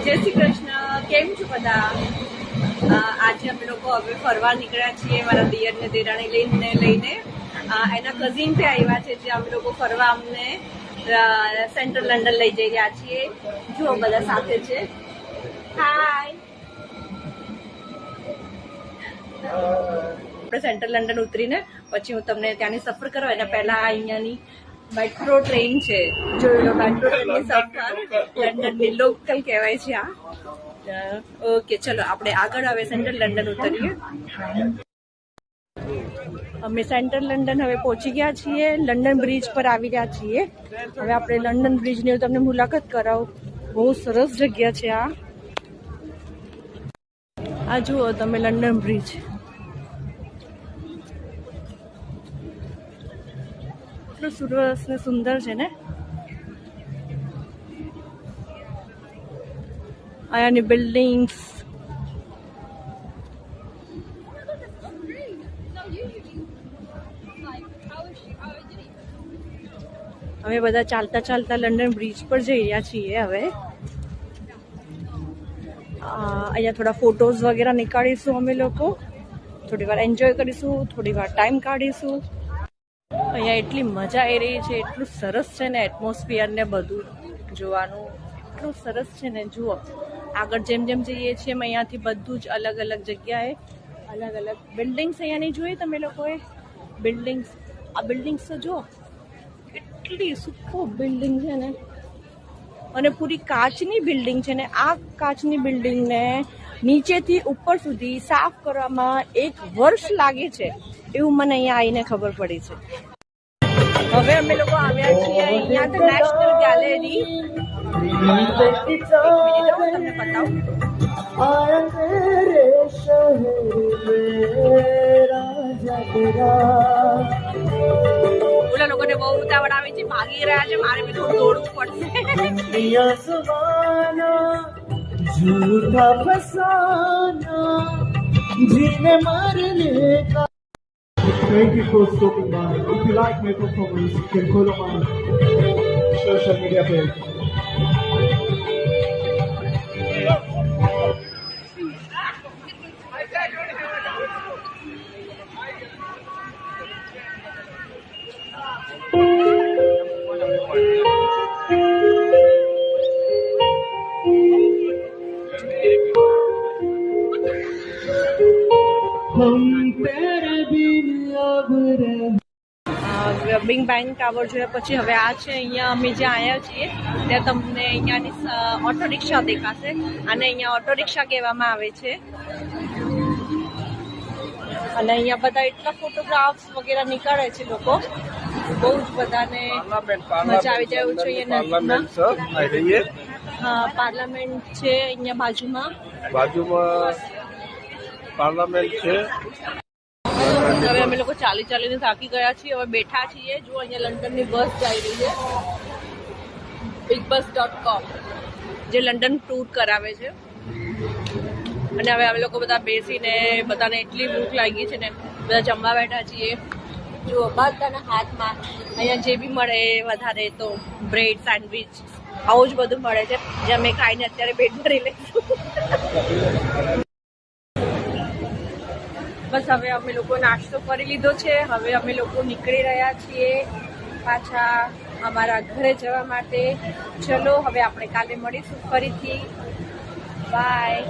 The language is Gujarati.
જય શ્રી કૃષ્ણ, કેમ છો બધા? આજે અમે લોકો હવે ફરવા નીકળ્યા છીએ મારા દિયરને દેરાણી લઈને એના કઝિન થી આવ્યા છે જે અમે લોકો ફરવા અમને સેન્ટ્રલ લંડન લઈ જઈ રહ્યા છીએ. જુઓ બધા સાથે છે. હાય, આપણે સેન્ટ્રલ લંડન ઉતરીને પછી હું તમને ત્યાંની સફર કરવા એના પહેલા અહીંયાની મેટ્રો ટ્રેન છે, જોઈ લો. મેટ્રો ટ્રેનની સફર લંડનની લોકલ કહેવાય છે આ. ઓકે, ચલો આપણે આગળ હવે સેન્ટ્રલ લંડન ઉતરીએ. અમે સેન્ટ્રલ લંડન હવે પહોંચી ગયા છીએ. લંડન બ્રિજ પર આવી રહ્યા છીએ. હવે આપણે લંડન બ્રિજની તમને મુલાકાત કરાવું. બહુ સરસ જગ્યા છે આ. આ જુઓ તમે લંડન બ્રિજ. એટલું સરસ ને સુંદર છે ને. અહીંયાની બિલ્ડિંગ્સ, અમે બધા ચાલતા ચાલતા લંડન બ્રિજ પર જઈ રહ્યા છીએ. હવે અહીંયા થોડા ફોટોઝ વગેરે નીકાળીશું. અમે લોકો થોડી વાર એન્જોય કરીશું, થોડી વાર ટાઈમ કાઢીશું. અહીંયા એટલી મજા આવી રહી છે, એટલું સરસ છે ને એટમોસ્ફિયર ને બધું જોવાનું એટલું સરસ છે ને. જુઓ આગળ જેમ જેમ જઈએ છીએ એમ અહીંયાથી બધું જ અલગ અલગ જગ્યાએ અલગ અલગ બિલ્ડિંગ્સ અહીંયાની જોઈ તમે લોકોએ. બિલ્ડિંગ્સ, આ બિલ્ડિંગ્સ તો જુઓ કેટલી સુપર બિલ્ડિંગ છે ને, અને પૂરી કાચની બિલ્ડિંગ છે ને. આ કાચની બિલ્ડિંગને નીચેથી ઉપર સુધી સાફ કરવામાં 1 વર્ષ લાગે છે એવું મને અહીંયા આવીને ખબર પડી છે. હવે અમે લોકો આવ્યા છીએ અહીંયા તો નેશનલ ગેલેરી. તમને બતાવું. ઓલા લોકોને બહુ ઉતાવળ આવે છે, ભાગી રહ્યા છે. મારે બી થોડું દોડવું પડશે. Thank you for stopping by. If you like makeup covers, you can follow my social media page. Big bang tower જોયા પછી હવે આ છે અહીંયા અમે જ્યાં આવ્યા છીએ ત્યાં તમને અહીંયાની ઓટો રિક્ષા દેખાશે. અને અહીંયા ઓટો રિક્ષા કહેવામાં આવે છે. અને અહીંયા બધા એટલા ફોટોગ્રાફ્સ વગેરે નીકળે છે લોકો. બહુ જ બધાને મજા આવી જાય એવું છે અહીંયા. હા, પાર્લામેન્ટ છે અહીંયા બાજુમાં પાર્લામેન્ટ છે. હવે અમે લોકો ચાલીને થાકી ગયા છીએ. હવે બેઠા છીએ. જો અહીંયા લંડનની બસ જઈ રહી છે, bigbus.com, જે લંડન ટૂર કરાવે છે. અને હવે અમે લોકો બધા બેસીને બધાને એટલી ભૂખ લાગી છે ને બધા જમવા બેઠા છીએ. જો બધાના હાથમાં અહીંયા જે બી મળે વધારે તો બ્રેડ, સેન્ડવિચ આવું જ બધું મળે છે, જે અમે ખાઈને અત્યારે પેટ ભરી લઈશું. બસ હવે અમે લોકો નાસ્તો કરી લીધો છે. હવે અમે લોકો નીકળી રહ્યા છીએ પાછા અમારા ઘરે જવા માટે. ચલો હવે આપણે કાલે મળીશું ફરીથી. બાય.